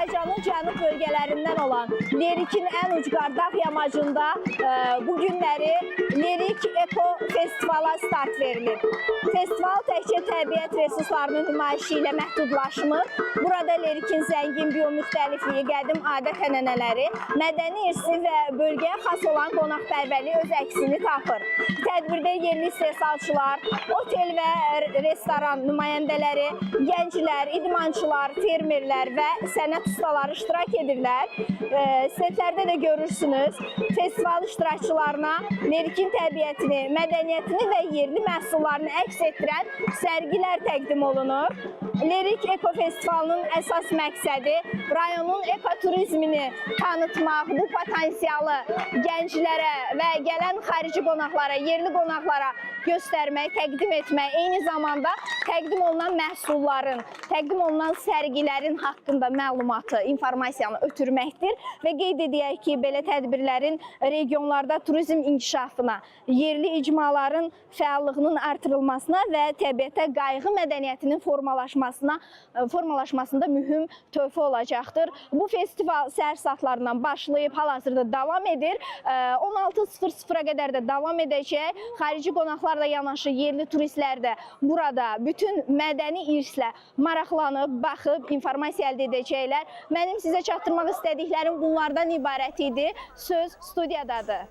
Azərbaycanın cənub bölgələrindən olan Lerikin ən ucqar dağ yamacında bu günləri Lerik Eko Festivala start verilir. Festival təkcə təbiət resurslarının nümayişi ilə məhdudlaşmır. Burada Lerikin zəngin biomüxtəlifliyi, qədim adət-ənənələri, mədəni irsi və bölgəyə xas olan qonaqpərvərliyi öz əksini tapır. Tədbirdə yerli istehsalçılar, otel və restoran nümayəndələri, gənclər, idmançılar, fermerlər və sənət ustaları iştirak edirlər. Setlərdə də görürsünüz, festival iştirakçılarına Lerikin təbiətini, mədəniyyətini və yerli məhsullarını əks etdirən sərgilər təqdim olunur. Lerik Eko Festivalının əsas məqsədi rayonun ekoturizmini tanıtmaq, bu potensialı gənclərə və gələn xarici qonaqlara, yerli qonaqlara göstərmək, təqdim etmək, eyni zamanda təqdim olunan məhsulların, təqdim olunan sərgilərin haqqında məlumatı, informasiyanı ötürməkdir və qeyd edək ki, belə tədbirlərin regionlarda turizm inkişafına, yerli icmaların fəallığının artırılmasına və təbiətə qayğı mədəniyyətinin formalaşmasında mühüm töhfə olacaqdır. Bu festival səhər saatlarından başlayıb hal-hazırda davam edir. 16:00-a qədər də davam edəcək. Xarici qonaqlarla yanaşı yerli turistlər də burada bütün mədəni irslə maraqlanıb, baxıb, informasiya əldə edəcəklər. Mənim sizə çatdırmaq istədiklərim bunlardan ibarət idi. Söz studiyadadır.